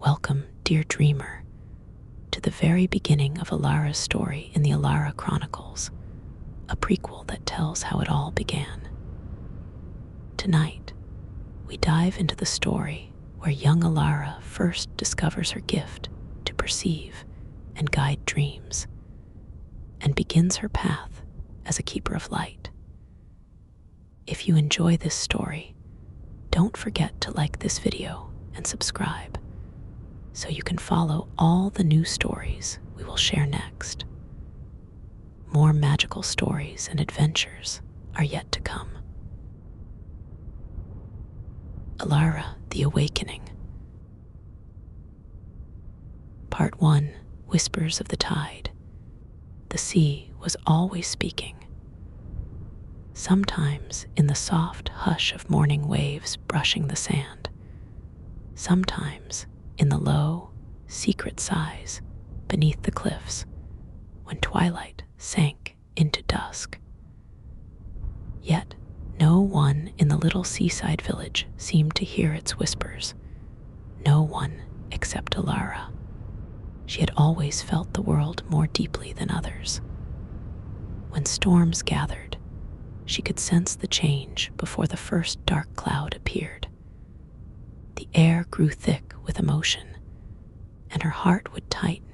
Welcome, dear dreamer, to the very beginning of Elara's story in the Elara Chronicles, a prequel that tells how it all began. Tonight, we dive into the story where young Elara first discovers her gift to perceive and guide dreams, and begins her path as a keeper of light. If you enjoy this story, don't forget to like this video and subscribe so you can follow all the new stories we will share next. More magical stories and adventures are yet to come. Elara, the Awakening. Part 1, Whispers of the Tide. The sea was always speaking. Sometimes in the soft hush of morning waves brushing the sand. Sometimes in the low, secret sighs beneath the cliffs when twilight sank into dusk. Yet no one in the little seaside village seemed to hear its whispers. No one except Elara. She had always felt the world more deeply than others. When storms gathered, she could sense the change before the first dark cloud appeared. The air grew thick with emotion, and her heart would tighten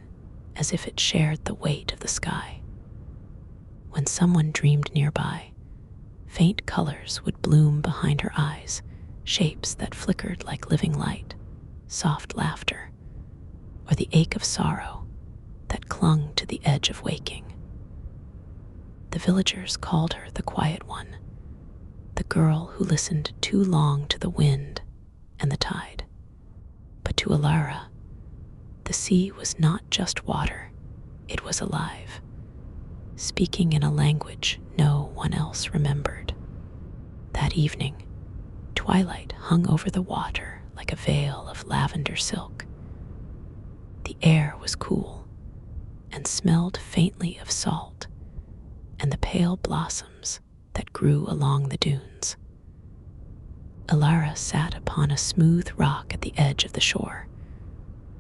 as if it shared the weight of the sky. When someone dreamed nearby, faint colors would bloom behind her eyes, shapes that flickered like living light, soft laughter, or the ache of sorrow that clung to the edge of waking. The villagers called her the Quiet One, the girl who listened too long to the wind and the tide. But to Elara, the sea was not just water, it was alive, speaking in a language no one else remembered. That evening, twilight hung over the water like a veil of lavender silk. The air was cool and smelled faintly of salt and the pale blossoms that grew along the dunes. Elara sat upon a smooth rock at the edge of the shore,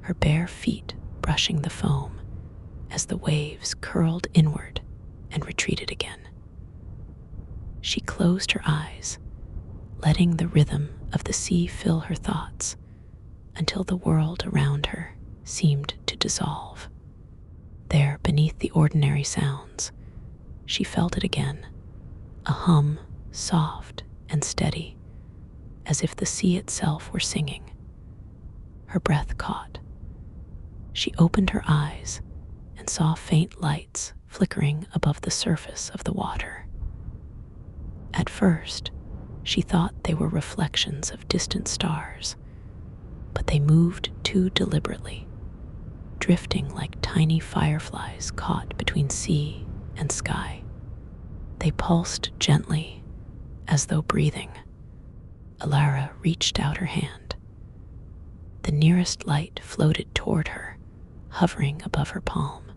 her bare feet brushing the foam as the waves curled inward and retreated again. She closed her eyes, letting the rhythm of the sea fill her thoughts until the world around her seemed to dissolve. There, beneath the ordinary sounds, she felt it again, a hum soft and steady, as if the sea itself were singing. Her breath caught. She opened her eyes and saw faint lights flickering above the surface of the water. At first, she thought they were reflections of distant stars, but they moved too deliberately, drifting like tiny fireflies caught between sea and sky. They pulsed gently, as though breathing. Elara reached out her hand. The nearest light floated toward her, hovering above her palm.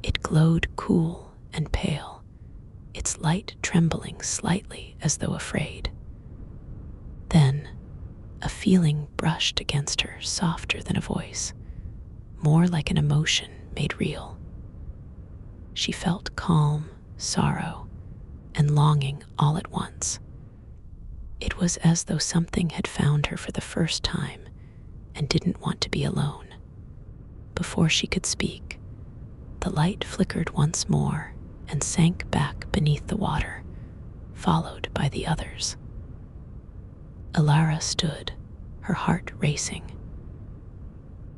It glowed cool and pale, its light trembling slightly as though afraid. Then, a feeling brushed against her softer than a voice, more like an emotion made real. She felt calm, sorrow, and longing all at once. It was as though something had found her for the first time and didn't want to be alone. Before she could speak, the light flickered once more and sank back beneath the water, followed by the others. Elara stood, her heart racing.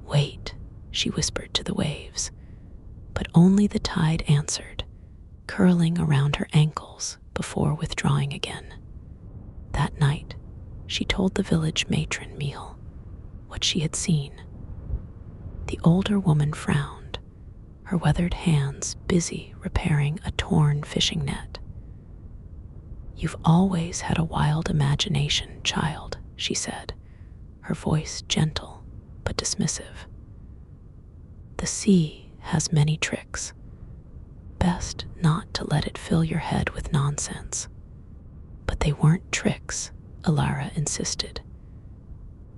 "Wait," she whispered to the waves, but only the tide answered, curling around her ankles before withdrawing again. That night, she told the village matron, Miel, what she had seen. The older woman frowned, her weathered hands busy repairing a torn fishing net. "You've always had a wild imagination, child," she said, her voice gentle but dismissive. "The sea has many tricks. Best not to let it fill your head with nonsense." But they weren't tricks, Elara insisted.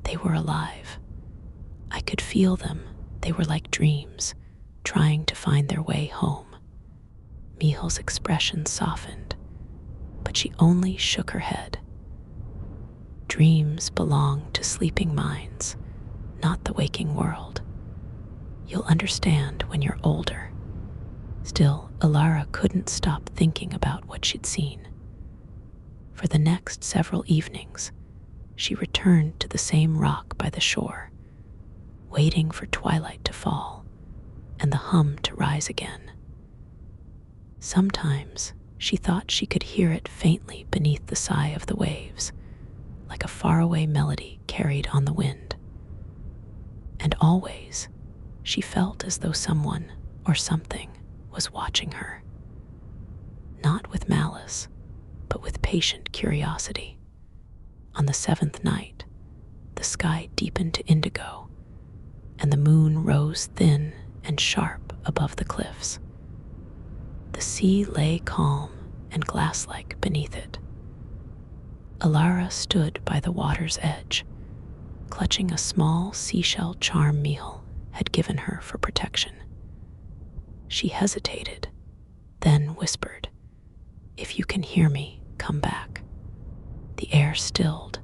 They were alive, I could feel them. They were like dreams, trying to find their way home. Mihal's expression softened, but she only shook her head. Dreams belong to sleeping minds, not the waking world. You'll understand when you're older. Still, Elara couldn't stop thinking about what she'd seen. For the next several evenings, she returned to the same rock by the shore, waiting for twilight to fall and the hum to rise again. Sometimes she thought she could hear it faintly beneath the sigh of the waves, like a faraway melody carried on the wind. And always, she felt as though someone or something was watching her. Not with malice, but with patient curiosity. On the 7th night, the sky deepened to indigo, and the moon rose thin and sharp above the cliffs. The sea lay calm and glass-like beneath it. Elara stood by the water's edge, clutching a small seashell charm Mihal had given her for protection. She hesitated, then whispered, "If you can hear me, come back." The air stilled.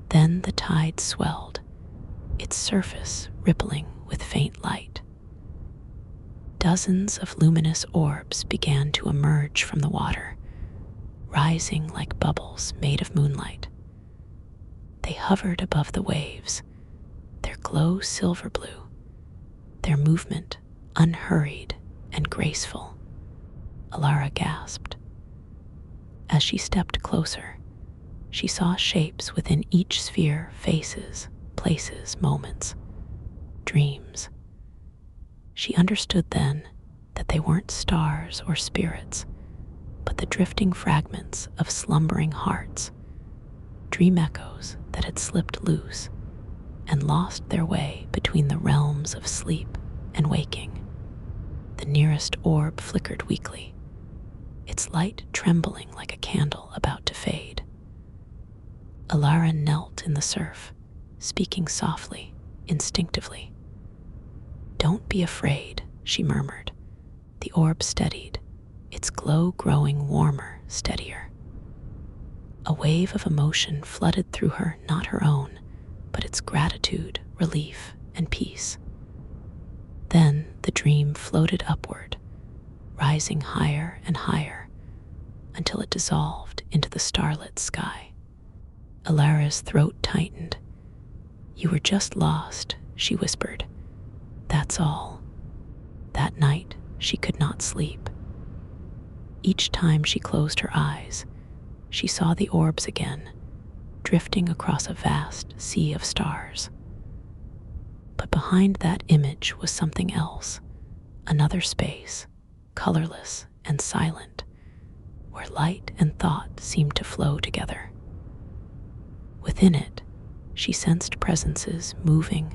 Then the tide swelled, its surface rippling with faint light. Dozens of luminous orbs began to emerge from the water, rising like bubbles made of moonlight. They hovered above the waves, their glow silver blue, their movement unhurried and graceful. Elara gasped. As she stepped closer, she saw shapes within each sphere, faces, places, moments, dreams. She understood then that they weren't stars or spirits, but the drifting fragments of slumbering hearts, dream echoes that had slipped loose and lost their way between the realms of sleep and waking. The nearest orb flickered weakly, its light trembling like a candle about to fade. Elara knelt in the surf, speaking softly, instinctively. "Don't be afraid," she murmured. The orb steadied, its glow growing warmer, steadier. A wave of emotion flooded through her, not her own, but its gratitude, relief, and peace. Then the dream floated upward, rising higher and higher, until it dissolved into the starlit sky. Elara's throat tightened. "You were just lost," she whispered. "That's all." That night, she could not sleep. Each time she closed her eyes, she saw the orbs again, drifting across a vast sea of stars. But behind that image was something else, another space, colorless and silent, where light and thought seemed to flow together. Within it, she sensed presences moving,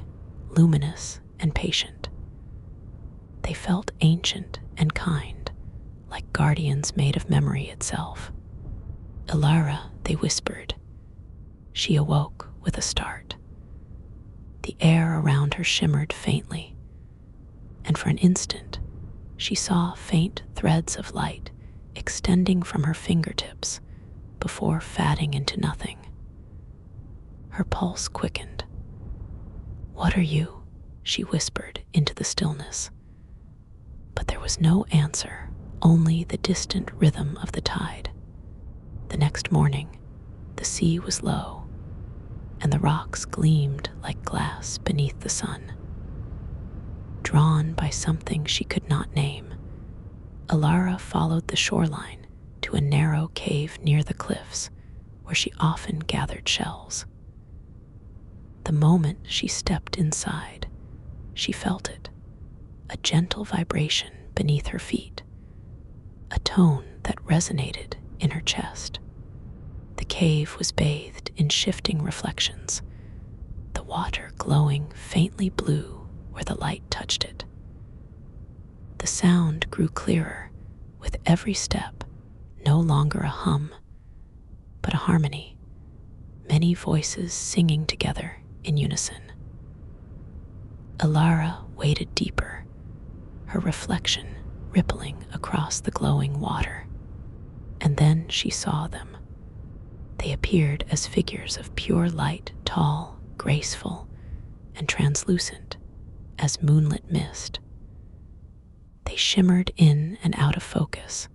luminous and patient. They felt ancient and kind, like guardians made of memory itself. "Elara," they whispered. She awoke with a start. The air around her shimmered faintly, and for an instant, she saw faint threads of light extending from her fingertips before fading into nothing. Her pulse quickened. "What are you?" she whispered into the stillness. But there was no answer, only the distant rhythm of the tide. The next morning, the sea was low, and the rocks gleamed like glass beneath the sun. Drawn by something she could not name, Elara followed the shoreline to a narrow cave near the cliffs where she often gathered shells. The moment she stepped inside, she felt it, a gentle vibration beneath her feet, a tone that resonated in her chest. The cave was bathed in shifting reflections, the water glowing faintly blue where the light touched it. The sound grew clearer with every step, no longer a hum, but a harmony, many voices singing together in unison. Elara waded deeper, her reflection rippling across the glowing water. And then she saw them. They appeared as figures of pure light, tall, graceful, and translucent as moonlit mist. They shimmered in and out of focus,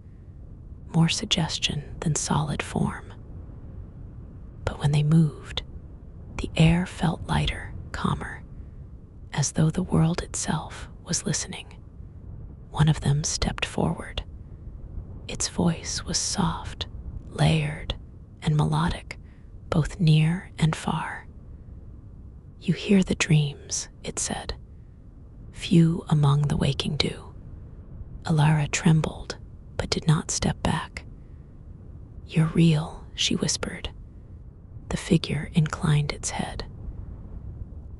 more suggestion than solid form. But when they moved, the air felt lighter, calmer, as though the world itself was listening. One of them stepped forward. Its voice was soft, layered, and melodic, both near and far. "You hear the dreams," it said. "Few among the waking do." Elara trembled, but did not step back. "You're real," she whispered. The figure inclined its head.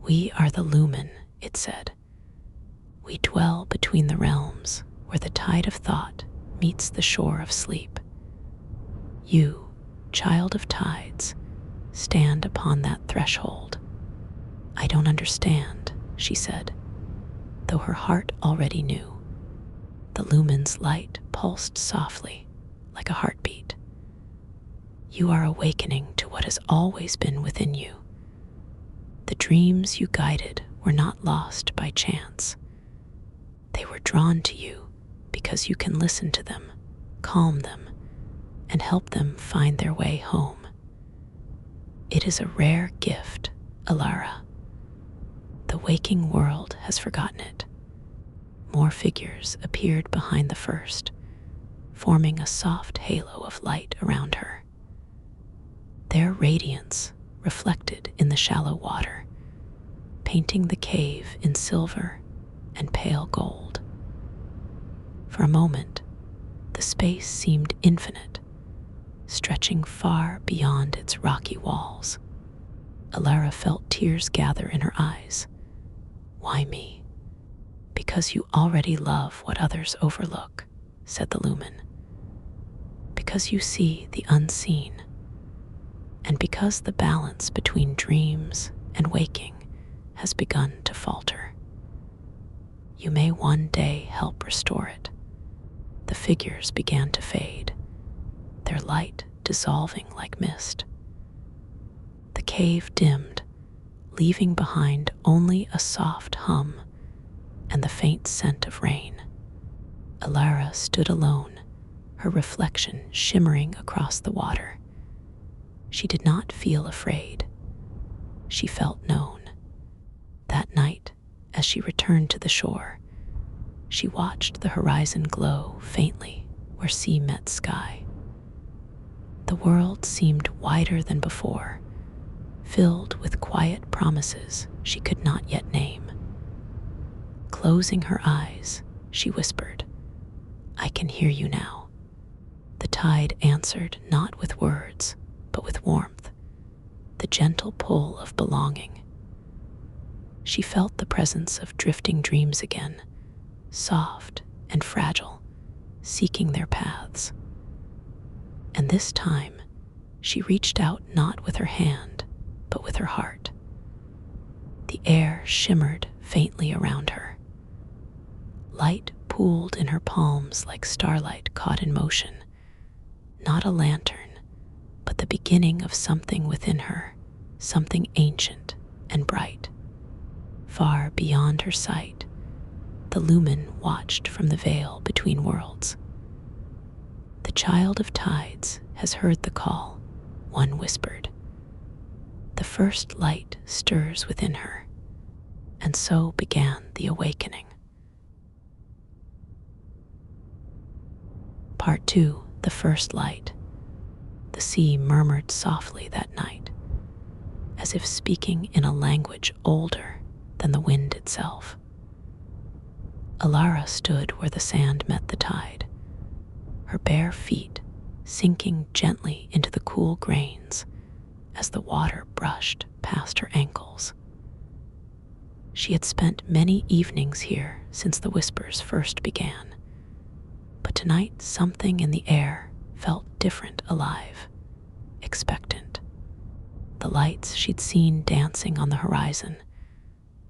"We are the lumen," it said. "We dwell between the realms, where the tide of thought meets the shore of sleep. You, child of tides, stand upon that threshold." "I don't understand," she said, though her heart already knew. The lumen's light pulsed softly, like a heartbeat. "You are awakening to what has always been within you. The dreams you guided were not lost by chance. They were drawn to you because you can listen to them, calm them, and help them find their way home. It is a rare gift, Elara. The waking world has forgotten it." More figures appeared behind the first, forming a soft halo of light around her. Their radiance reflected in the shallow water, painting the cave in silver and pale gold. For a moment, the space seemed infinite, stretching far beyond its rocky walls. Elara felt tears gather in her eyes. "Why me?" "Because you already love what others overlook," said the lumen. "Because you see the unseen, and because the balance between dreams and waking has begun to falter. You may one day help restore it." The figures began to fade, their light dissolving like mist. The cave dimmed, leaving behind only a soft hum and the faint scent of rain. Elara stood alone, her reflection shimmering across the water. She did not feel afraid. She felt known. That night, as she returned to the shore, she watched the horizon glow faintly where sea met sky. The world seemed wider than before, filled with quiet promises she could not yet name. Closing her eyes, she whispered, "I can hear you now." The tide answered not with words, but with warmth, the gentle pull of belonging. She felt the presence of drifting dreams again, soft and fragile, seeking their paths. And this time, she reached out not with her hand, but with her heart. The air shimmered faintly around her. Light pooled in her palms like starlight caught in motion, not a lantern, but the beginning of something within her, something ancient and bright. Far beyond her sight, the lumen watched from the veil between worlds. "The child of tides has heard the call," one whispered. "The first light stirs within her," and so began the awakening. Part 2, The First Light. The sea murmured softly that night, as if speaking in a language older than the wind itself. Elara stood where the sand met the tide, her bare feet sinking gently into the cool grains as the water brushed past her ankles. She had spent many evenings here since the whispers first began, but tonight something in the air felt different, alive, expectant. The lights she'd seen dancing on the horizon,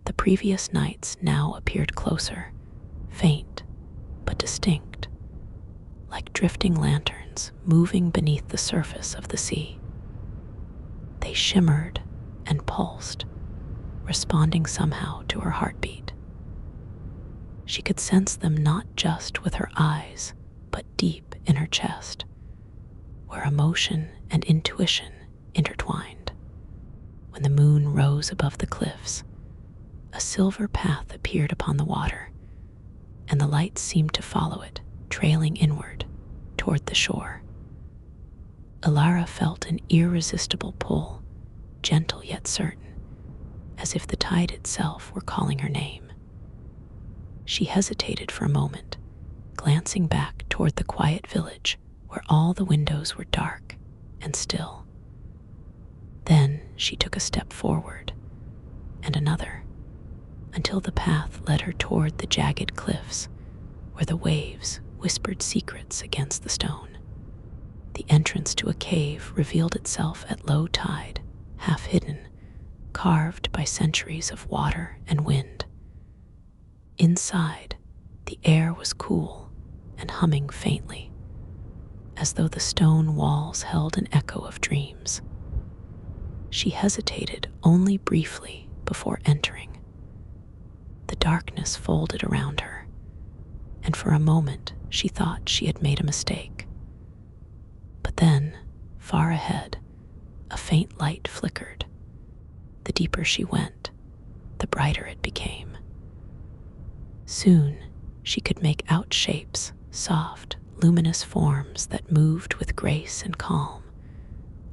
the The previous nights now appeared closer, faint but distinct, like drifting lanterns moving beneath the surface of the sea. They shimmered and pulsed, responding somehow to her heartbeat. She could sense them not just with her eyes, but deep in her chest, where emotion and intuition intertwined. When the moon rose above the cliffs, a silver path appeared upon the water, and the light seemed to follow it, trailing inward toward the shore. Elara felt an irresistible pull, gentle yet certain, as if the tide itself were calling her name. She hesitated for a moment, glancing back toward the quiet village where all the windows were dark and still. Then she took a step forward, and another, until the path led her toward the jagged cliffs where the waves whispered secrets against the stone. The entrance to a cave revealed itself at low tide, half hidden, carved by centuries of water and wind. Inside, the air was cool and humming faintly, as though the stone walls held an echo of dreams. She hesitated only briefly before entering. The darkness folded around her, and for a moment she thought she had made a mistake. But then, far ahead, a faint light flickered. The deeper she went, the brighter it became. Soon, she could make out shapes, soft, luminous forms that moved with grace and calm,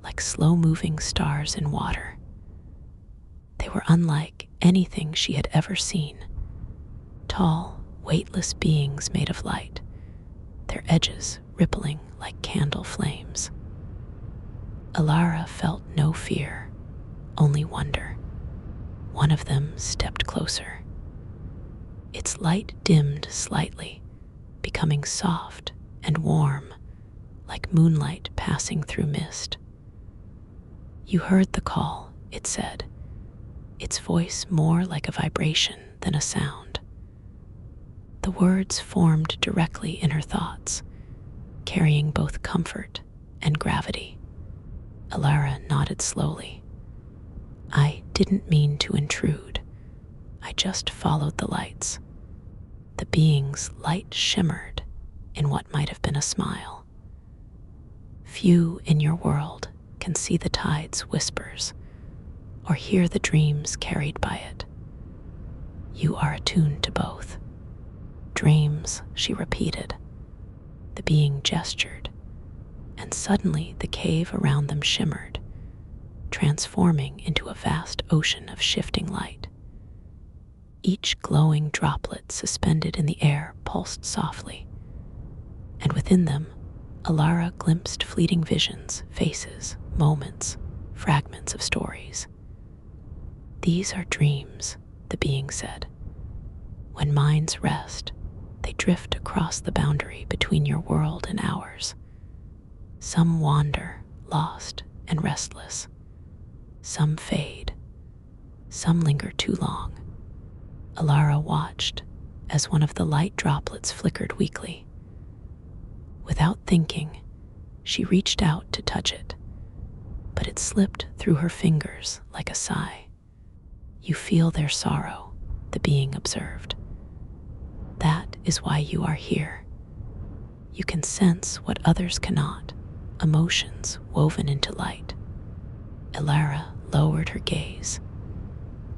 like slow-moving stars in water. They were unlike anything she had ever seen. Tall, weightless beings made of light, their edges rippling like candle flames. Elara felt no fear, only wonder. One of them stepped closer. Its light dimmed slightly, becoming soft and warm, like moonlight passing through mist. "You heard the call," it said, its voice more like a vibration than a sound. The words formed directly in her thoughts, carrying both comfort and gravity. Elara nodded slowly. "I didn't mean to intrude. I just followed the lights." The being's light shimmered in what might have been a smile. "Few in your world can see the tide's whispers or hear the dreams carried by it. You are attuned to both." "Dreams," she repeated. The being gestured, and suddenly the cave around them shimmered, transforming into a vast ocean of shifting light. Each glowing droplet suspended in the air pulsed softly, and within them, Elara glimpsed fleeting visions, faces, moments, fragments of stories. "These are dreams," the being said. "When minds rest, they drift across the boundary between your world and ours. Some wander, lost and restless. Some fade. Some linger too long." Elara watched as one of the light droplets flickered weakly. Without thinking, she reached out to touch it, but it slipped through her fingers like a sigh. "You feel their sorrow," the being observed. "That is why you are here. You can sense what others cannot, emotions woven into light." Elara lowered her gaze.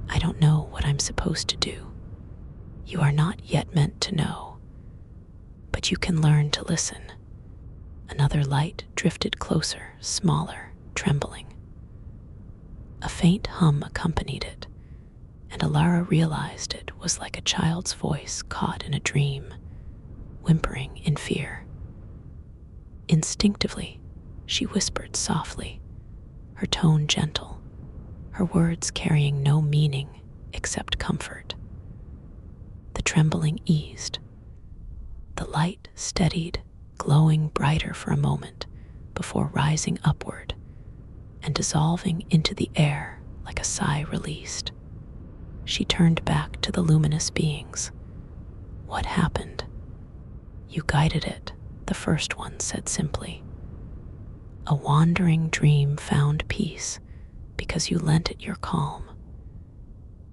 "I don't know what I'm supposed to do. You are not yet meant to know, but you can learn to listen." Another light drifted closer, smaller, trembling. A faint hum accompanied it, and Elara realized it was like a child's voice caught in a dream, whimpering in fear. Instinctively, she whispered softly, her tone gentle, her words carrying no meaning except comfort. The trembling eased. The light steadied, glowing brighter for a moment before rising upward and dissolving into the air like a sigh released. she turned back to the luminous beings. What happened? You guided it, the first one said simply. A wandering dream found peace because you lent it your calm.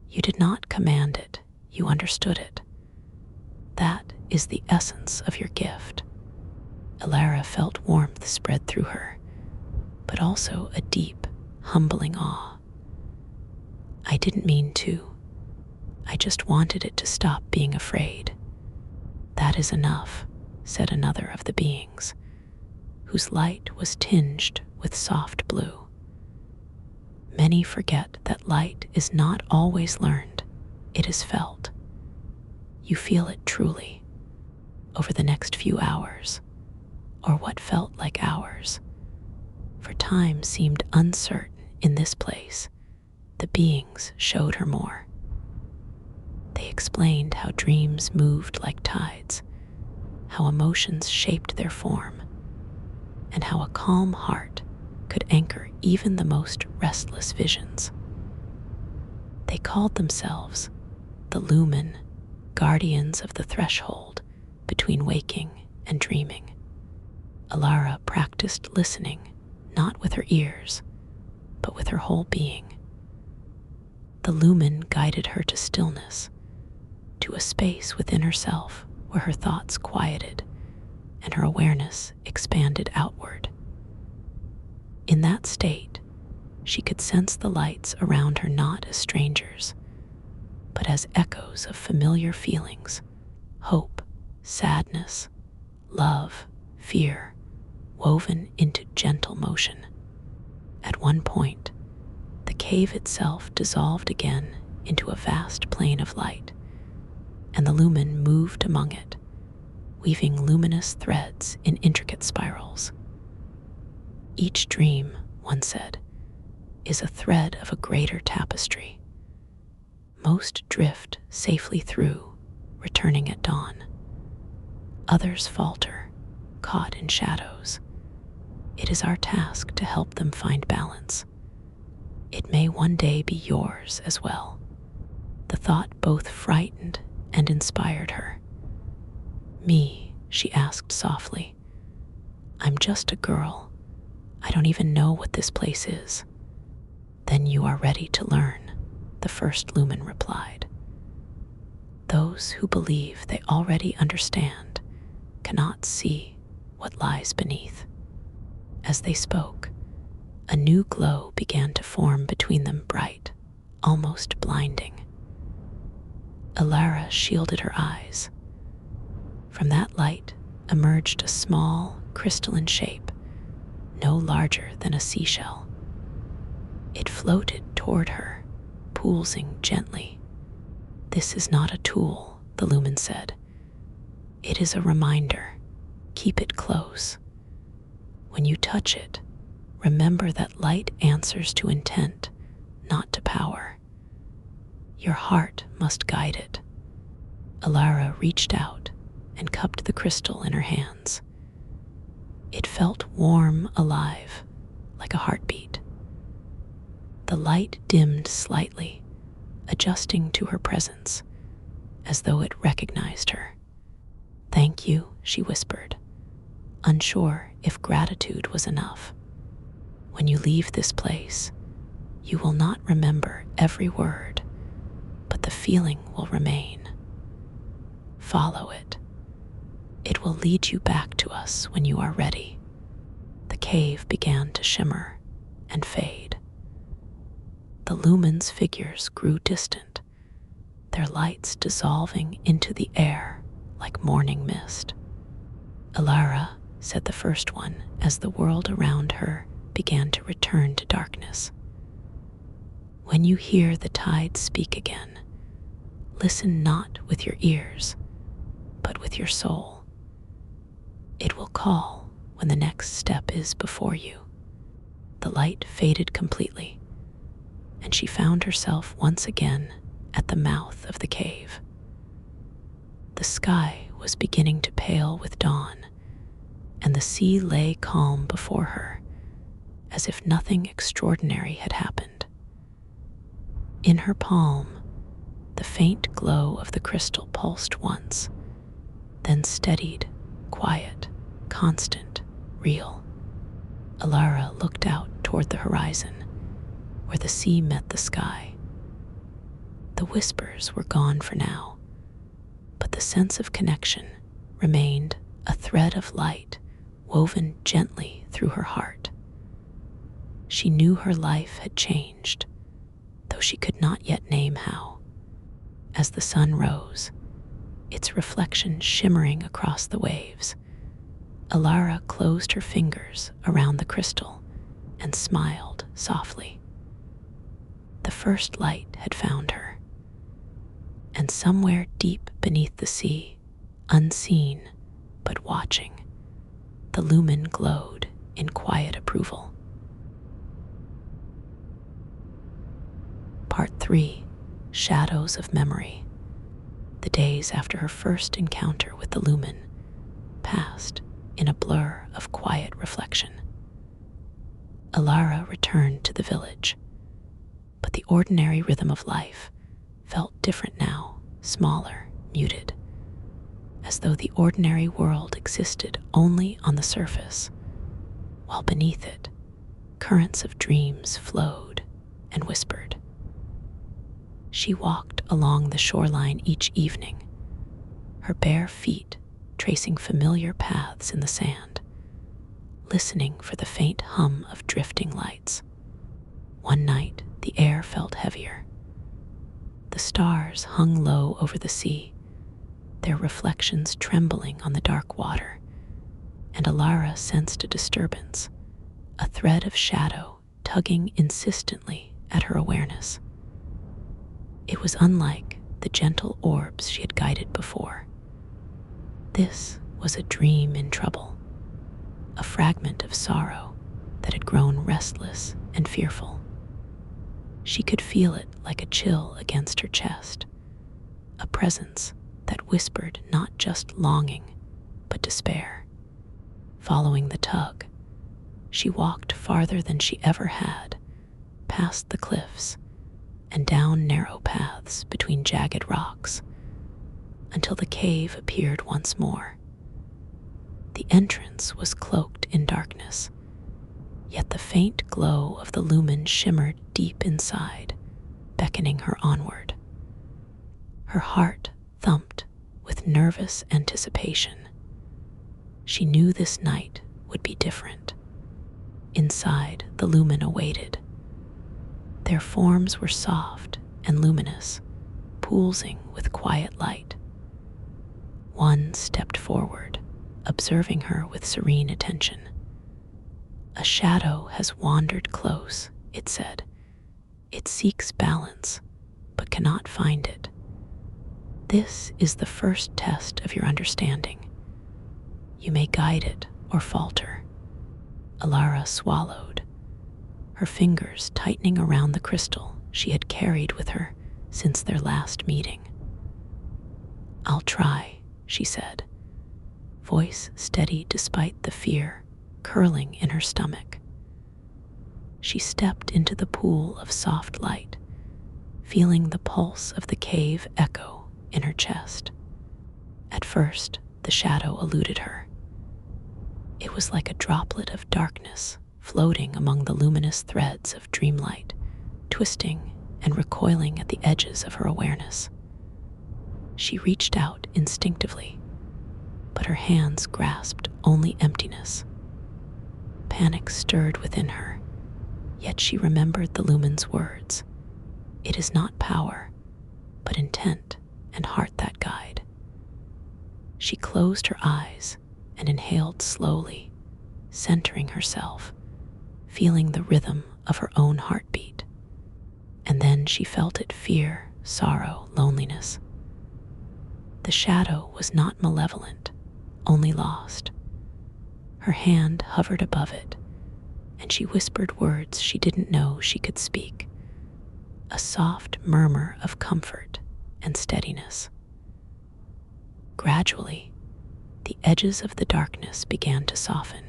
You did not command it, you understood it. That is the essence of your gift. Elara felt warmth spread through her, but also a deep, humbling awe. I didn't mean to. I just wanted it to stop being afraid. That is enough, said another of the beings, whose light was tinged with soft blue. Many forget that light is not always learned, it is felt. You feel it truly, over the next few hours, or what felt like hours. For time seemed uncertain in this place, the beings showed her more. They explained how dreams moved like tides, how emotions shaped their form, and how a calm heart could anchor even the most restless visions. They called themselves the Lumen, guardians of the threshold between waking and dreaming. Elara practiced listening, not with her ears, but with her whole being. The Lumen guided her to stillness, to a space within herself where her thoughts quieted and her awareness expanded outward. In that state, she could sense the lights around her not as strangers, but as echoes of familiar feelings, hope, sadness, love, fear, woven into gentle motion. At one point, the cave itself dissolved again into a vast plain of light, and the lumen moved among it, weaving luminous threads in intricate spirals. Each dream, one said, is a thread of a greater tapestry. Most drift safely through, returning at dawn. Others falter, caught in shadows. It is our task to help them find balance. It may one day be yours as well. The thought both frightened and inspired her. Me, she asked softly. I'm just a girl. I don't even know what this place is. Then you are ready to learn, the first lumen replied. Those who believe they already understand cannot see what lies beneath. As they spoke, a new glow began to form between them, bright, almost blinding. Elara shielded her eyes. From that light emerged a small, crystalline shape, no larger than a seashell. It floated toward her, pulsing gently. This is not a tool, the lumen said. It is a reminder. Keep it close. When you touch it, remember that light answers to intent, not to power. Your heart must guide it. Elara reached out and cupped the crystal in her hands. It felt warm, alive, like a heartbeat. The light dimmed slightly, adjusting to her presence, as though it recognized her. Thank you, she whispered, unsure if gratitude was enough. When you leave this place, you will not remember every word, but the feeling will remain. Follow it. It will lead you back to us when you are ready. The cave began to shimmer and fade. The lumen's figures grew distant, their lights dissolving into the air like morning mist. Elara, said the first one as the world around her began to return to darkness. When you hear the tide speak again, listen not with your ears, but with your soul. It will call when the next step is before you. The light faded completely, and she found herself once again at the mouth of the cave. The sky was beginning to pale with dawn, and the sea lay calm before her, as if nothing extraordinary had happened. In her palm, faint glow of the crystal pulsed once, then steadied, quiet, constant, real. Elara looked out toward the horizon, where the sea met the sky. The whispers were gone for now, but the sense of connection remained, a thread of light woven gently through her heart. She knew her life had changed, though she could not yet name how. As the sun rose, its reflection shimmering across the waves, Elara closed her fingers around the crystal and smiled softly. The first light had found her, and somewhere deep beneath the sea, unseen but watching, the lumen glowed in quiet approval. Part 3, Shadows of Memory. The days after her first encounter with the lumen passed in a blur of quiet reflection. Elara returned to the village, but the ordinary rhythm of life felt different now, smaller, muted, as though the ordinary world existed only on the surface, while beneath it, currents of dreams flowed and whispered. She walked along the shoreline each evening, her bare feet tracing familiar paths in the sand, listening for the faint hum of drifting lights. One night, the air felt heavier. The stars hung low over the sea, their reflections trembling on the dark water, and Elara sensed a disturbance, a thread of shadow tugging insistently at her awareness. It was unlike the gentle orbs she had guided before. This was a dream in trouble, a fragment of sorrow that had grown restless and fearful. She could feel it like a chill against her chest, a presence that whispered not just longing, but despair. Following the tug, she walked farther than she ever had, past the cliffs and down narrow paths between jagged rocks, until the cave appeared once more. The entrance was cloaked in darkness, yet the faint glow of the lumen shimmered deep inside, beckoning her onward. Her heart thumped with nervous anticipation. She knew this night would be different. Inside, the lumen awaited. Their forms were soft and luminous, pulsing with quiet light. One stepped forward, observing her with serene attention. "A shadow has wandered close," it said. "It seeks balance, but cannot find it. This is the first test of your understanding. You may guide it or falter." Elara swallowed, her fingers tightening around the crystal she had carried with her since their last meeting. "I'll try," she said, voice steady despite the fear curling in her stomach. She stepped into the pool of soft light, feeling the pulse of the cave echo in her chest. At first, the shadow eluded her. It was like a droplet of darkness floating among the luminous threads of dreamlight, twisting and recoiling at the edges of her awareness. She reached out instinctively, but her hands grasped only emptiness. Panic stirred within her, yet she remembered the lumen's words. It is not power, but intent and heart that guide. She closed her eyes and inhaled slowly, centering herself, feeling the rhythm of her own heartbeat. And then she felt it: fear, sorrow, loneliness. The shadow was not malevolent, only lost. Her hand hovered above it, and she whispered words she didn't know she could speak, a soft murmur of comfort and steadiness. Gradually, the edges of the darkness began to soften,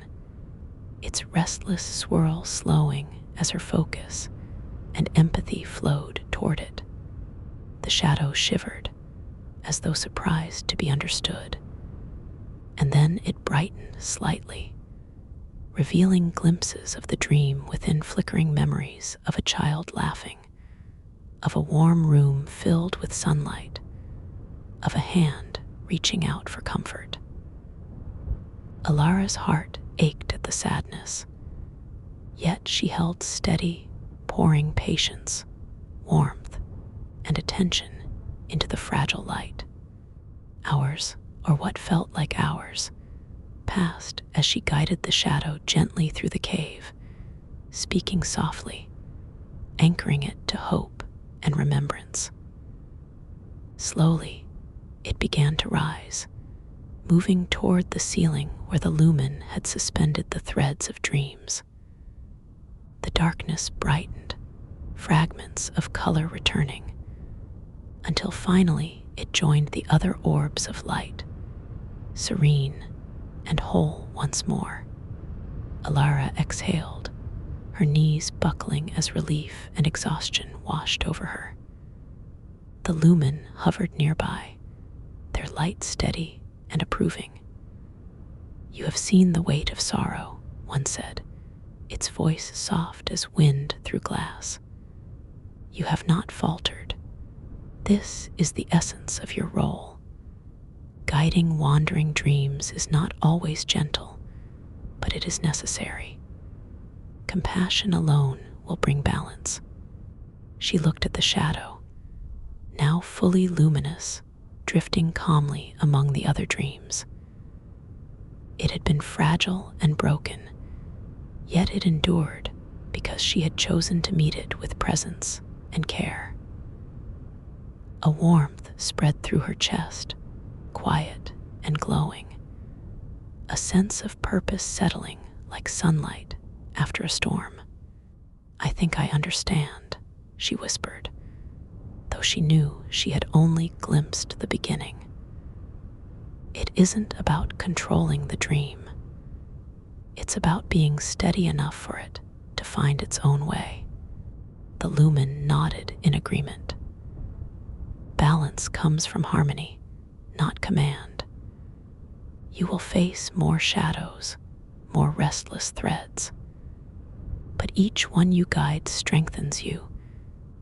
its restless swirl slowing as her focus and empathy flowed toward it. The The shadow shivered, as though surprised to be understood, and then it brightened slightly, revealing glimpses of the dream within flickering memories of a child laughing, of a warm room filled with sunlight, of a hand reaching out for comfort. Elara's heart ached at the sadness, yet she held steady, pouring patience, warmth, and attention into the fragile light. Hours, or what felt like hours, passed as she guided the shadow gently through the cave, speaking softly, anchoring it to hope and remembrance. Slowly, it began to rise, moving toward the ceiling where the lumen had suspended the threads of dreams. The darkness brightened, fragments of color returning, until finally it joined the other orbs of light, serene and whole once more. Elara exhaled, her knees buckling as relief and exhaustion washed over her. The lumen hovered nearby, their light steady and approving. "You have seen the weight of sorrow," one said, its voice soft as wind through glass. "You have not faltered. This is the essence of your role. Guiding wandering dreams is not always gentle, but it is necessary. Compassion alone will bring balance." She looked at the shadow, now fully luminous, drifting calmly among the other dreams. It had been fragile and broken, yet it endured because she had chosen to meet it with presence and care. A warmth spread through her chest, quiet and glowing, a sense of purpose settling like sunlight after a storm. "I think I understand," she whispered, though she knew she had only glimpsed the beginning. It isn't about controlling the dream. It's about being steady enough for it to find its own way. The lumen nodded in agreement. Balance comes from harmony, not command. You will face more shadows, more restless threads, but each one you guide strengthens you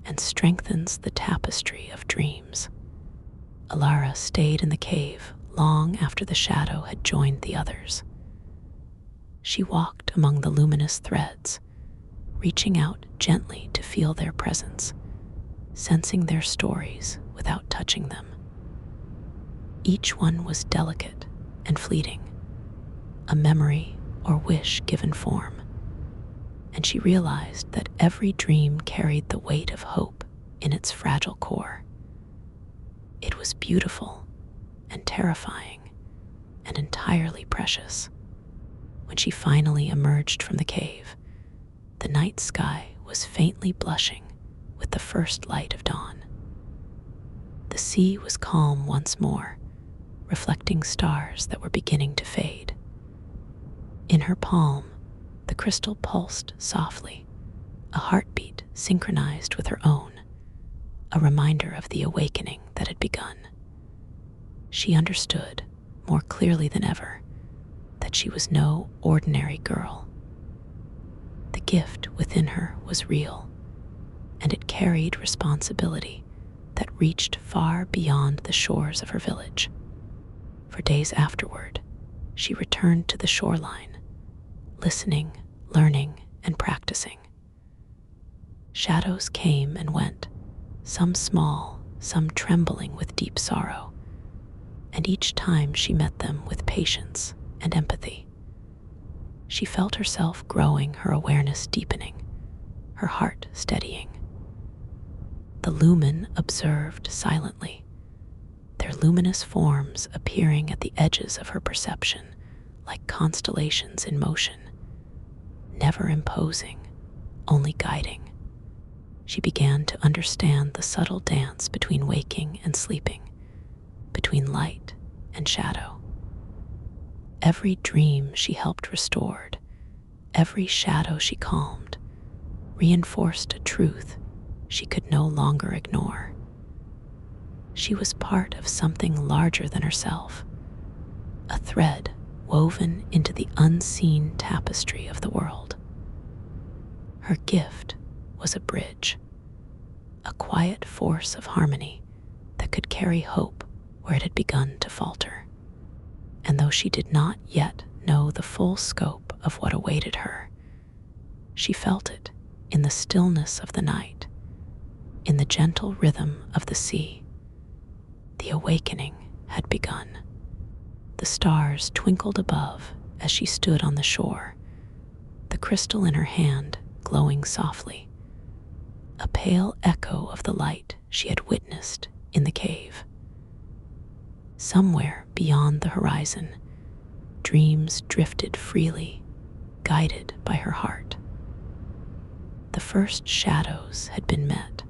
and strengthens the tapestry of dreams. Elara stayed in the cave long after the shadow had joined the others. She walked among the luminous threads, reaching out gently to feel their presence, sensing their stories without touching them. Each one was delicate and fleeting, a memory or wish given form, and she realized that every dream carried the weight of hope in its fragile core. It was beautiful and terrifying and entirely precious. When she finally emerged from the cave, the night sky was faintly blushing with the first light of dawn. The sea was calm once more, reflecting stars that were beginning to fade. In her palm, the crystal pulsed softly, a heartbeat synchronized with her own, a reminder of the awakening that had begun. She understood, more clearly than ever, that she was no ordinary girl. The gift within her was real, and it carried responsibility that reached far beyond the shores of her village. For days afterward, she returned to the shoreline, listening, learning, and practicing. Shadows came and went, some small, some trembling with deep sorrow, and each time she met them with patience and empathy. She felt herself growing, her awareness deepening, her heart steadying. The lumen observed silently, their luminous forms appearing at the edges of her perception like constellations in motion, never imposing, only guiding. She began to understand the subtle dance between waking and sleeping, between light and shadow. Every dream she helped restored, every shadow she calmed, reinforced a truth she could no longer ignore. she was part of something larger than herself, a thread woven into the unseen tapestry of the world. Her gift was a bridge, a quiet force of harmony that could carry hope where it had begun to falter. And though she did not yet know the full scope of what awaited her, she felt it in the stillness of the night, in the gentle rhythm of the sea. The awakening had begun. The stars twinkled above as she stood on the shore, the crystal in her hand glowing softly, a pale echo of the light she had witnessed in the cave. Somewhere beyond the horizon, dreams drifted freely, guided by her heart. The first shadows had been met.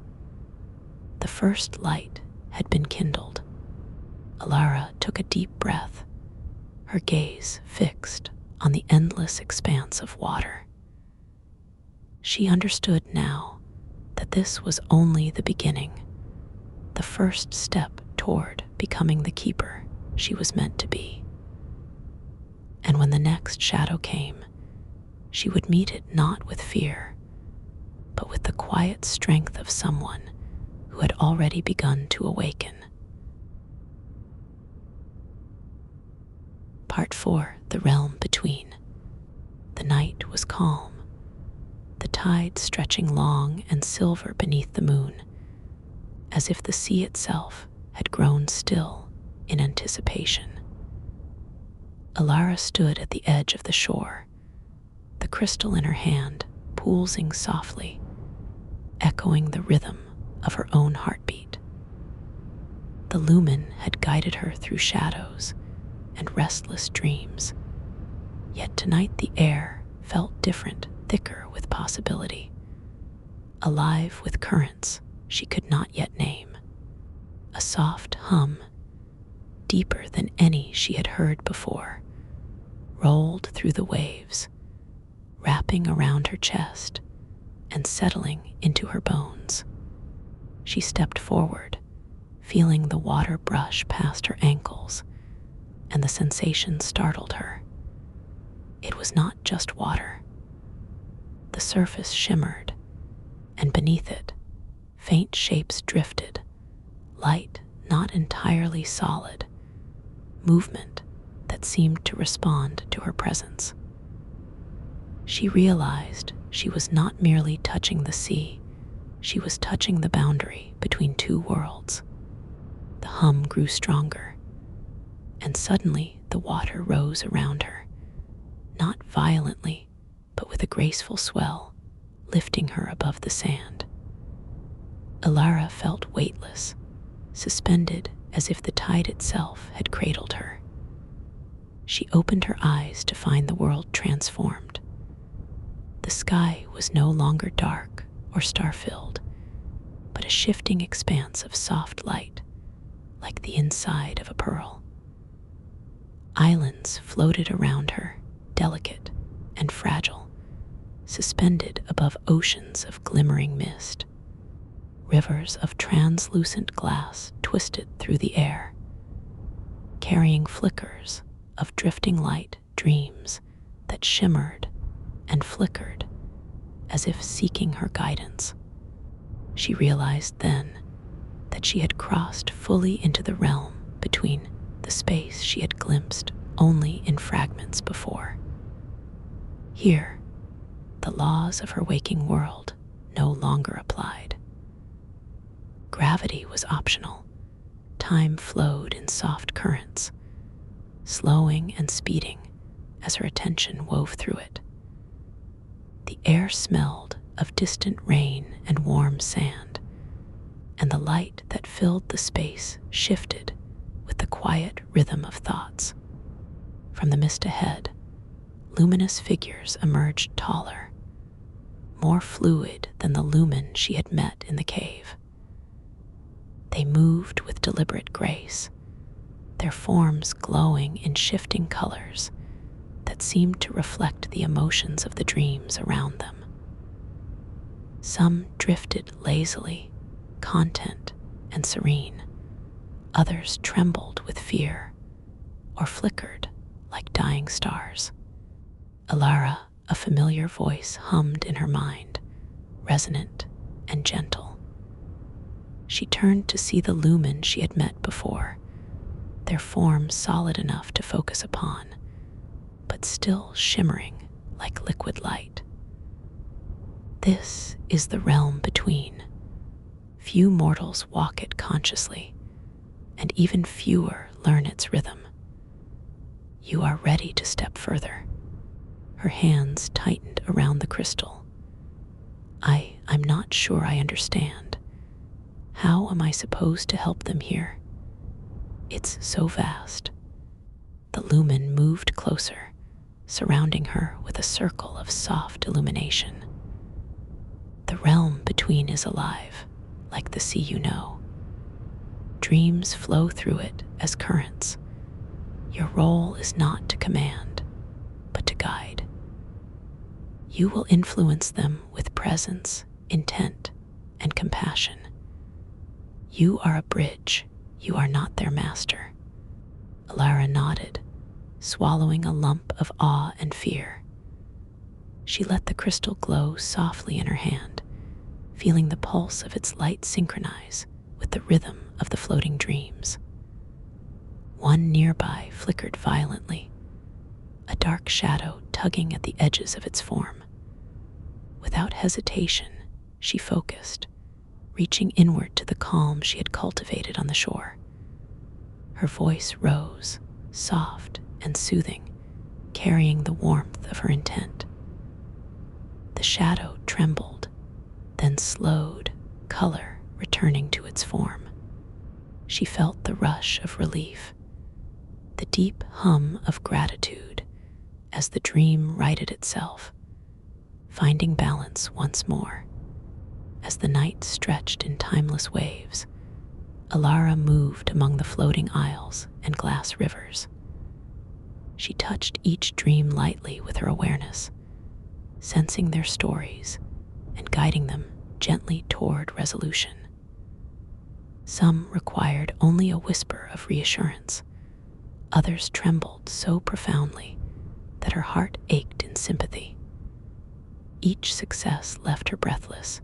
The first light had been kindled. Elara took a deep breath, her gaze fixed on the endless expanse of water. She understood now that this was only the beginning, the first step toward becoming the keeper she was meant to be. And when the next shadow came, she would meet it not with fear, but with the quiet strength of someone who had already begun to awaken. Part 4. The Realm Between. The night was calm, the tide stretching long and silver beneath the moon, as if the sea itself had grown still in anticipation. Elara stood at the edge of the shore, the crystal in her hand pulsing softly, echoing the rhythm of her own heartbeat. The lumen had guided her through shadows and restless dreams, yet tonight the air felt different, thicker with possibility, alive with currents she could not yet name. A soft hum, deeper than any she had heard before, rolled through the waves, wrapping around her chest and settling into her bones. She stepped forward, feeling the water brush past her ankles, and the sensation startled her. It was not just water. The surface shimmered, and beneath it, faint shapes drifted, light not entirely solid, movement that seemed to respond to her presence. She realized she was not merely touching the sea, she was touching the boundary between two worlds. The hum grew stronger, and suddenly the water rose around her, not violently, but with a graceful swell, lifting her above the sand. Elara felt weightless, suspended as if the tide itself had cradled her. She opened her eyes to find the world transformed. The sky was no longer dark or star-filled, but a shifting expanse of soft light, like the inside of a pearl. Islands floated around her, delicate and fragile, suspended above oceans of glimmering mist. Rivers of translucent glass twisted through the air, carrying flickers of drifting light dreams that shimmered and flickered as if seeking her guidance. She realized then that she had crossed fully into the realm between, the space she had glimpsed only in fragments before. Here, the laws of her waking world no longer applied. Gravity was optional. Time flowed in soft currents, slowing and speeding as her attention wove through it. The air smelled of distant rain and warm sand, and the light that filled the space shifted with the quiet rhythm of thoughts. From the mist ahead, luminous figures emerged taller, more fluid than the lumen she had met in the cave. They moved with deliberate grace, their forms glowing in shifting colors that seemed to reflect the emotions of the dreams around them. Some drifted lazily, content and serene, Others trembled with fear or flickered like dying stars. Elara, a familiar voice, hummed in her mind, resonant and gentle. She turned to see the lumen she had met before, their forms solid enough to focus upon, but still shimmering like liquid light. This is the realm between. Few mortals walk it consciously, and even fewer learn its rhythm. You are ready to step further. Her hands tightened around the crystal. I'm not sure I understand. How am I supposed to help them here? It's so vast. The lumen moved closer, surrounding her with a circle of soft illumination. The realm between is alive, like the sea you know. Dreams flow through it as currents. Your role is not to command, but to guide. You will influence them with presence, intent, and compassion. You are a bridge. You are not their master. Elara nodded, swallowing a lump of awe and fear. She let the crystal glow softly in her hand, feeling the pulse of its light synchronize with the rhythm of the floating dreams. One nearby flickered violently, a dark shadow tugging at the edges of its form. Without hesitation, she focused, reaching inward to the calm she had cultivated on the shore. Her voice rose, soft and soothing, carrying the warmth of her intent. The shadow trembled, then slowed, color returning to its form. She felt the rush of relief, the deep hum of gratitude as the dream righted itself, finding balance once more. As the night stretched in timeless waves, Elara moved among the floating isles and glass rivers. She touched each dream lightly with her awareness, sensing their stories and guiding them gently toward resolution. Some required only a whisper of reassurance. Others trembled so profoundly that her heart ached in sympathy. Each success left her breathless.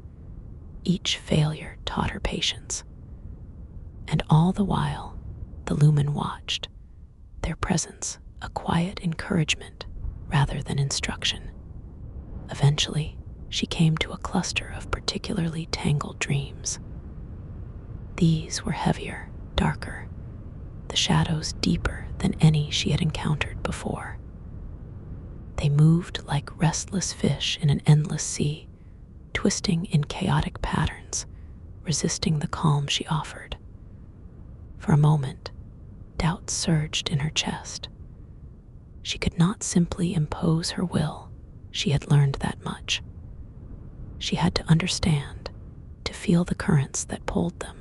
Each failure taught her patience. And all the while, the lumen watched, their presence a quiet encouragement rather than instruction. Eventually, she came to a cluster of particularly tangled dreams. These were heavier, darker, the shadows deeper than any she had encountered before. They moved like restless fish in an endless sea, twisting in chaotic patterns, resisting the calm she offered. For a moment, doubt surged in her chest. She could not simply impose her will. She had learned that much. She had to understand, to feel the currents that pulled them,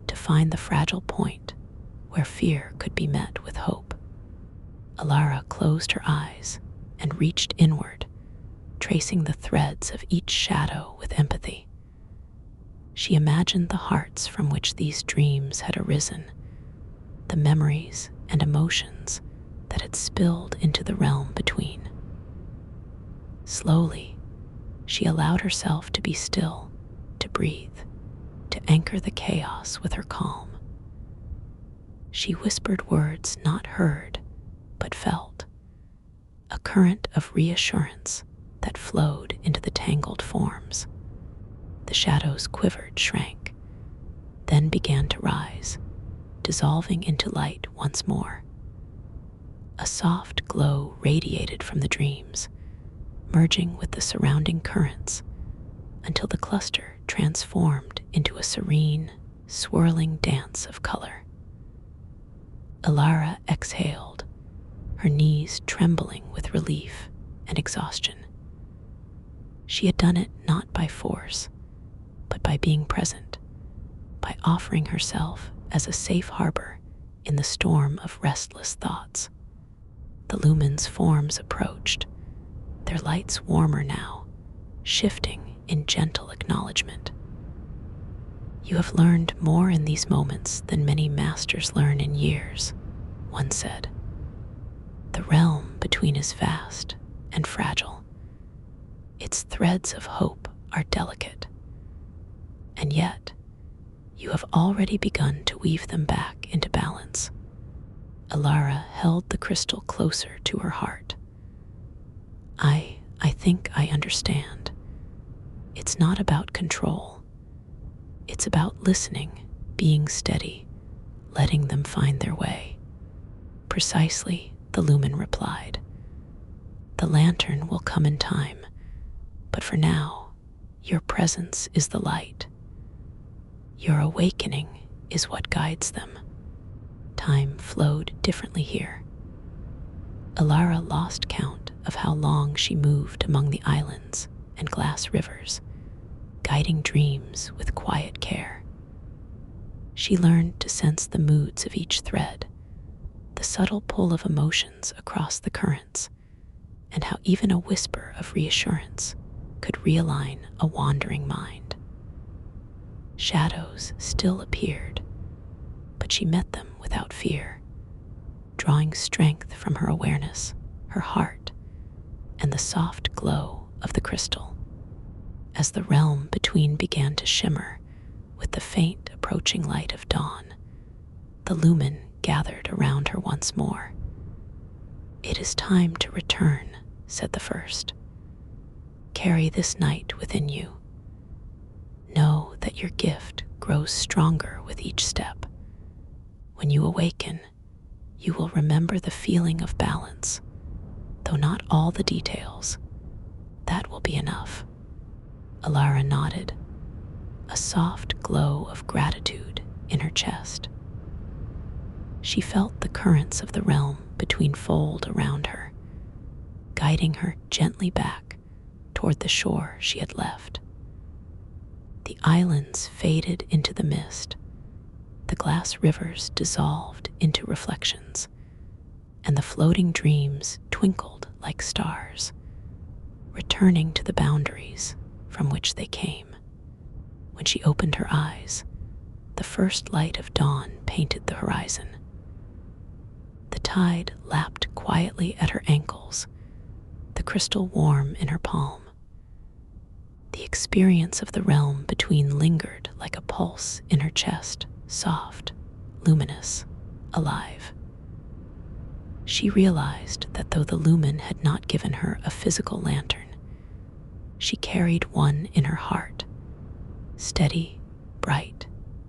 to find the fragile point where fear could be met with hope. Elara closed her eyes and reached inward, tracing the threads of each shadow with empathy. She imagined the hearts from which these dreams had arisen, the memories and emotions that had spilled into the realm between. Slowly, she allowed herself to be still, to breathe, to anchor the chaos with her calm. She whispered words not heard, but felt, a current of reassurance that flowed into the tangled forms. The shadows quivered, shrank, then began to rise, dissolving into light once more. A soft glow radiated from the dreams, merging with the surrounding currents until the cluster transformed into a serene, swirling dance of color. Elara exhaled, her knees trembling with relief and exhaustion. She had done it not by force, but by being present, by offering herself as a safe harbor in the storm of restless thoughts. The lumen's forms approached, their lights warmer now, shifting in gentle acknowledgement. "You have learned more in these moments than many masters learn in years," one said. "The realm between is vast and fragile. Its threads of hope are delicate. And yet, you have already begun to weave them back into balance." Elara held the crystal closer to her heart. I think I understand. It's not about control. It's about listening, being steady, letting them find their way." "Precisely," the lumen replied. "The lantern will come in time, but for now, your presence is the light. Your awakening is what guides them." Time flowed differently here. Elara lost count of how long she moved among the islands and glass rivers, guiding dreams with quiet care. She learned to sense the moods of each thread, the subtle pull of emotions across the currents, and how even a whisper of reassurance could realign a wandering mind. Shadows still appeared, but she met them without fear, drawing strength from her awareness, her heart, and the soft glow of the crystal. As the realm between began to shimmer with the faint approaching light of dawn, the lumen gathered around her once more. "It is time to return," said the first. "Carry this night within you. Know that your gift grows stronger with each step. When you awaken, you will remember the feeling of balance, though not all the details. That will be enough." Elara nodded, a soft glow of gratitude in her chest. She felt the currents of the realm between fold around her, guiding her gently back toward the shore she had left. The islands faded into the mist, the glass rivers dissolved into reflections, and the floating dreams twinkled like stars, returning to the boundaries from which they came. When she opened her eyes, the first light of dawn painted the horizon. The tide lapped quietly at her ankles, the crystal warm in her palm. The experience of the realm between lingered like a pulse in her chest, soft, luminous, alive. She realized that though the lumen had not given her a physical lantern, she carried one in her heart, steady, bright,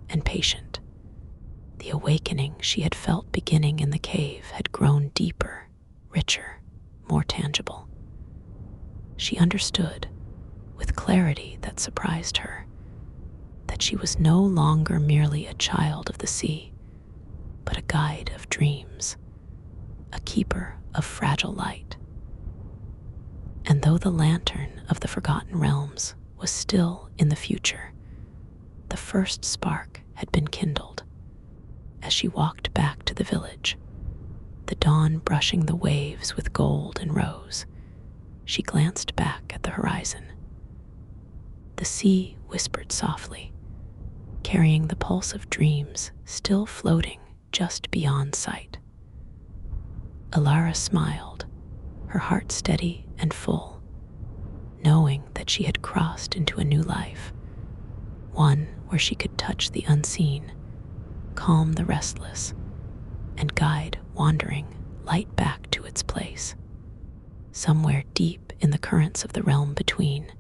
and patient. The awakening she had felt beginning in the cave had grown deeper, richer, more tangible. She understood, with clarity that surprised her, that she was no longer merely a child of the sea, but a guide of dreams, a keeper of fragile light. And though the lantern of the Forgotten Realms was still in the future, the first spark had been kindled. As she walked back to the village, the dawn brushing the waves with gold and rose, she glanced back at the horizon. The sea whispered softly, carrying the pulse of dreams still floating just beyond sight. Elara smiled, her heart steady and full, knowing that she had crossed into a new life, one where she could touch the unseen, calm the restless, and guide wandering light back to its place. Somewhere deep in the currents of the realm between,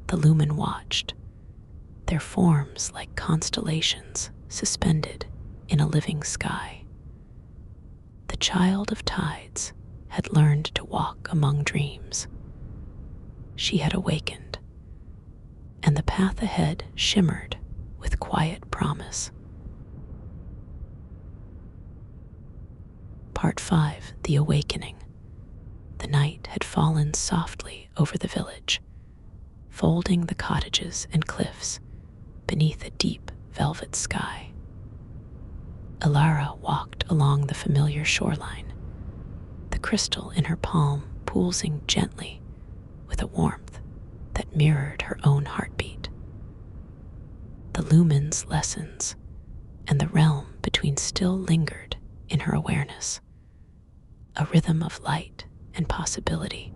the lumen watched, their forms like constellations suspended in a living sky. The child of tides had learned to walk among dreams. She had awakened, and the path ahead shimmered with quiet promise. Part 5: The Awakening. The night had fallen softly over the village, folding the cottages and cliffs beneath a deep velvet sky. Elara walked along the familiar shoreline, the crystal in her palm pulsing gently with a warmth that mirrored her own heartbeat. The lumen's lessons, and the realm between still lingered in her awareness, a rhythm of light and possibility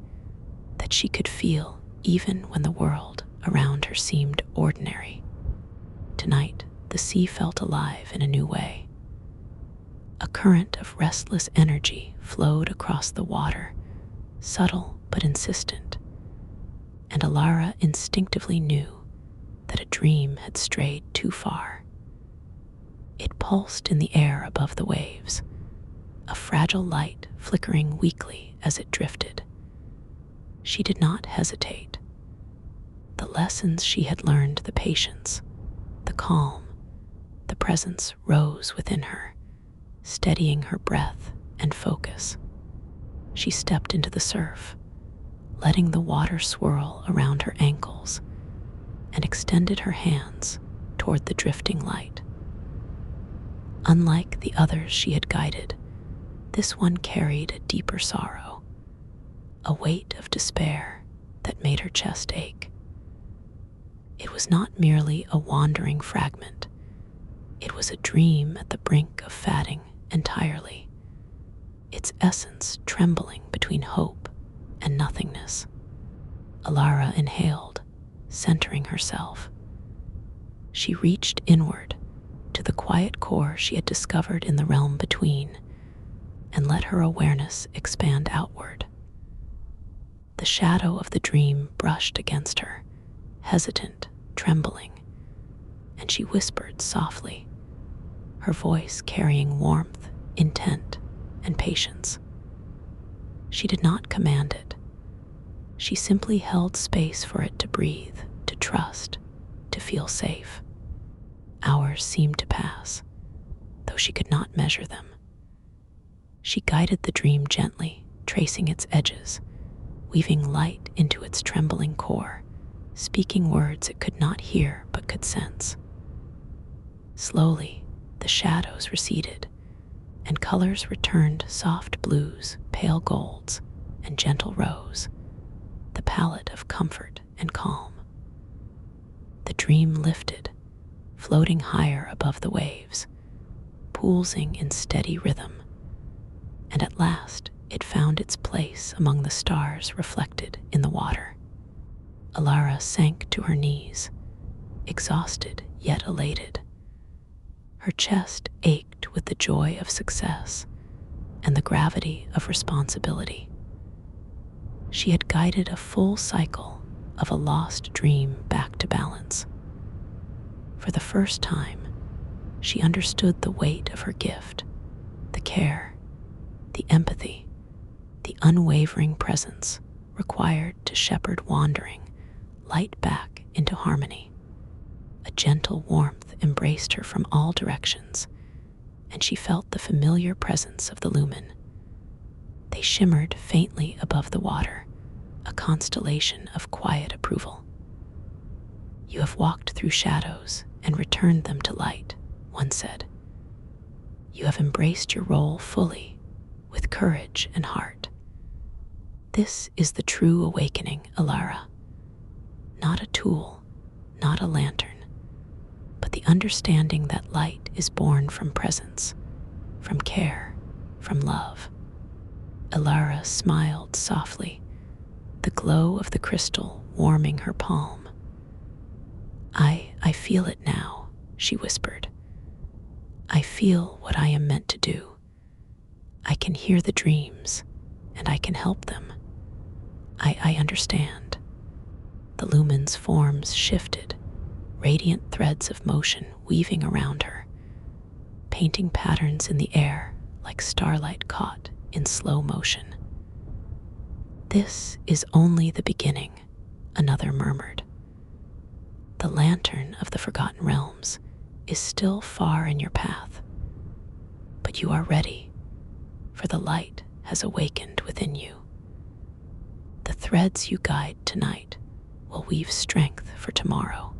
that she could feel even when the world around her seemed ordinary. Tonight, the sea felt alive in a new way. A current of restless energy flowed across the water, subtle but insistent, and Elara instinctively knew that a dream had strayed too far. It pulsed in the air above the waves, a fragile light flickering weakly as it drifted. She did not hesitate. The lessons she had learned, the patience, the calm, the presence rose within her, steadying her breath and focus. She stepped into the surf, letting the water swirl around her ankles, and extended her hands toward the drifting light. Unlike the others she had guided, this one carried a deeper sorrow, a weight of despair that made her chest ache. It was not merely a wandering fragment. It was a dream at the brink of fading entirely, its essence trembling between hope and nothingness. Elara inhaled, centering herself. She reached inward to the quiet core she had discovered in the realm between, and let her awareness expand outward. The shadow of the dream brushed against her, hesitant, trembling, and she whispered softly, her voice carrying warmth, intent, and patience. She did not command it. She simply held space for it to breathe, to trust, to feel safe. Hours seemed to pass, though she could not measure them. She guided the dream gently, tracing its edges, weaving light into its trembling core, speaking words it could not hear but could sense. Slowly, the shadows receded, and colors returned: soft blues, pale golds, and gentle rose, the palette of comfort and calm. The dream lifted, floating higher above the waves, pulsing in steady rhythm, and at last it found its place among the stars reflected in the water. Elara sank to her knees, exhausted yet elated. Her chest ached with the joy of success and the gravity of responsibility. She had guided a full cycle of a lost dream back to balance. For the first time, she understood the weight of her gift, the care, the empathy, the unwavering presence required to shepherd wandering light back into harmony. A gentle warmth embraced her from all directions, and she felt the familiar presence of the lumen. They shimmered faintly above the water, a constellation of quiet approval. "You have walked through shadows and returned them to light," one said. "You have embraced your role fully, with courage and heart. This is the true awakening, Elara. Not a tool, not a lantern, but the understanding that light is born from presence, from care, from love." Elara smiled softly, the glow of the crystal warming her palm. I feel it now," she whispered. "I feel what I am meant to do. I can hear the dreams, and I can help them. I understand." The lumen's forms shifted, radiant threads of motion weaving around her, painting patterns in the air like starlight caught in slow motion. "This is only the beginning," another murmured. "The lantern of the Forgotten Realms is still far in your path, but you are ready, for the light has awakened within you. The threads you guide tonight will weave strength for tomorrow."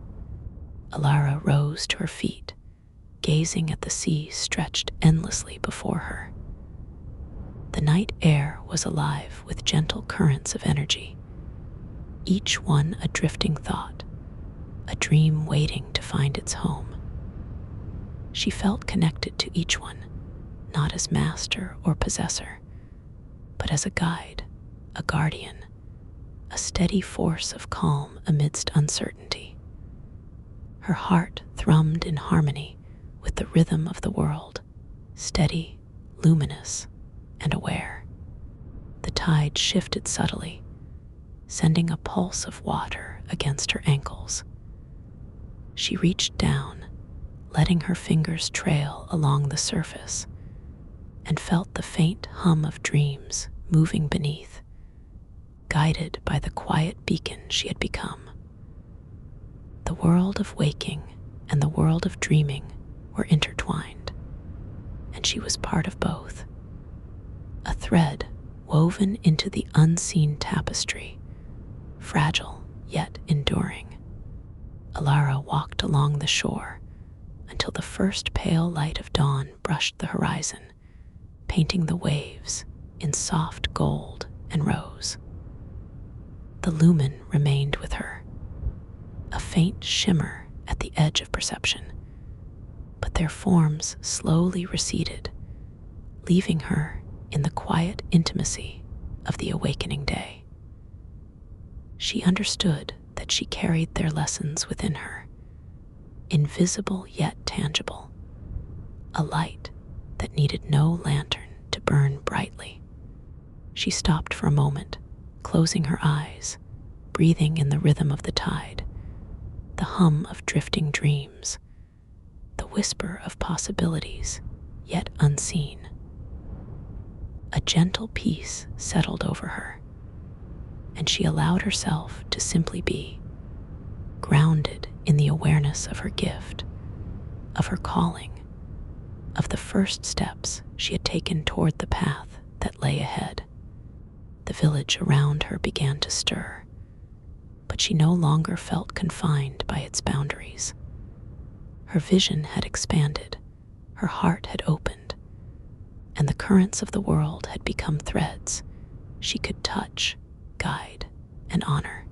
Elara rose to her feet, gazing at the sea stretched endlessly before her. The night air was alive with gentle currents of energy, each one a drifting thought, a dream waiting to find its home. She felt connected to each one, not as master or possessor, but as a guide, a guardian, a steady force of calm amidst uncertainty. Her heart thrummed in harmony with the rhythm of the world, steady, luminous, and aware. The tide shifted subtly, sending a pulse of water against her ankles. She reached down, letting her fingers trail along the surface, and felt the faint hum of dreams moving beneath, guided by the quiet beacon she had become. The world of waking and the world of dreaming were intertwined, and she was part of both, a thread woven into the unseen tapestry, fragile yet enduring. Elara walked along the shore until the first pale light of dawn brushed the horizon, painting the waves in soft gold and rose. The lumen remained with her, a faint shimmer at the edge of perception, but their forms slowly receded, leaving her in the quiet intimacy of the awakening day. She understood that she carried their lessons within her, invisible yet tangible, a light that needed no lantern to burn brightly. She stopped for a moment, closing her eyes, breathing in the rhythm of the tide, the hum of drifting dreams, the whisper of possibilities yet unseen. A gentle peace settled over her, and she allowed herself to simply be, grounded in the awareness of her gift, of her calling, of the first steps she had taken toward the path that lay ahead. The village around her began to stir, but she no longer felt confined by its boundaries. Her vision had expanded, her heart had opened, and the currents of the world had become threads she could touch, guide, and honor.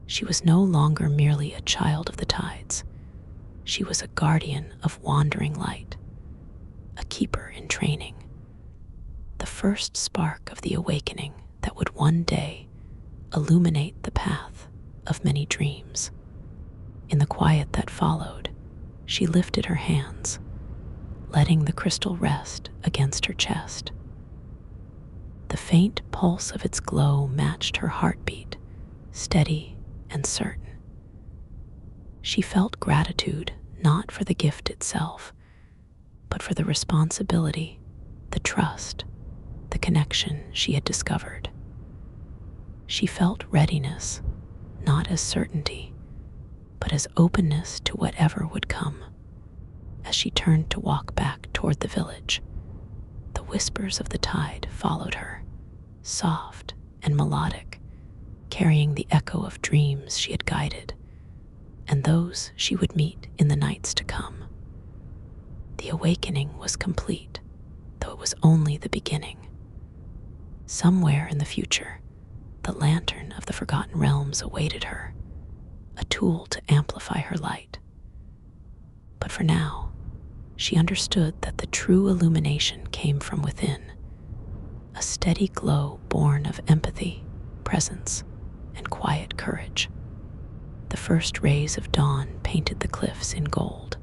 She was no longer merely a child of the tides. She was a guardian of wandering light, a keeper in training, the first spark of the awakening that would one day illuminate the path of many dreams. In the quiet that followed, she lifted her hands, letting the crystal rest against her chest. The faint pulse of its glow matched her heartbeat, steady and certain. She felt gratitude not for the gift itself, but for the responsibility, the trust, the connection she had discovered. She felt readiness, not as certainty, but as openness to whatever would come. As she turned to walk back toward the village, the whispers of the tide followed her, soft and melodic, carrying the echo of dreams she had guided and those she would meet in the nights to come. The awakening was complete, though it was only the beginning. Somewhere in the future, the lantern of the forgotten realms awaited her, a tool to amplify her light. But for now, she understood that the true illumination came from within, a steady glow born of empathy, presence, and quiet courage. The first rays of dawn painted the cliffs in gold.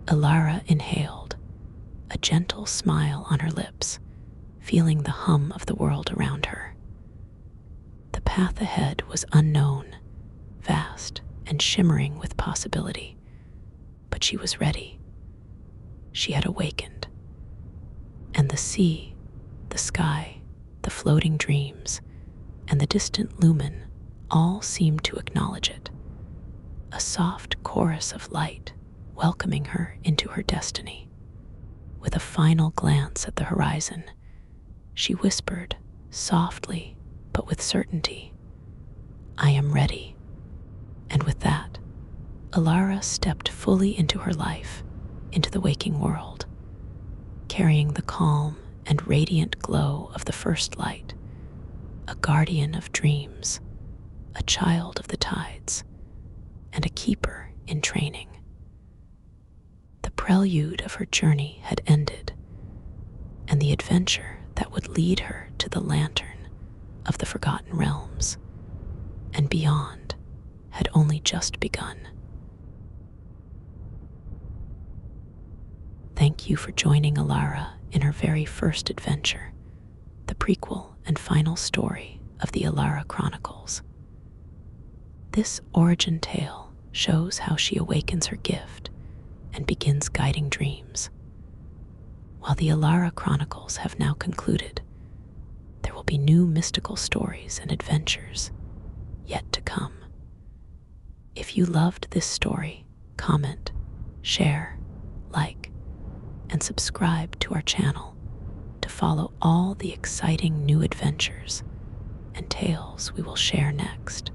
Elara inhaled, a gentle smile on her lips, feeling the hum of the world around her. The path ahead was unknown, vast, and shimmering with possibility, but she was ready. She had awakened, and the sea, the sky, the floating dreams, and the distant lumen all seemed to acknowledge it, a soft chorus of light welcoming her into her destiny. With a final glance at the horizon, she whispered, softly but with certainty, "I am ready." And with that, Elara stepped fully into her life, into the waking world, carrying the calm and radiant glow of the first light, a guardian of dreams, a child of the tides, and a keeper in training. The prelude of her journey had ended, and the adventure that would lead her to the lantern of the Forgotten Realms and beyond had only just begun. Thank you for joining Elara in her very first adventure, the prequel and final story of the Elara Chronicles. This origin tale shows how she awakens her gift and begins guiding dreams. While the Elara Chronicles have now concluded, there will be new mystical stories and adventures yet to come. If you loved this story, comment, share, like, and subscribe to our channel to follow all the exciting new adventures and tales we will share next.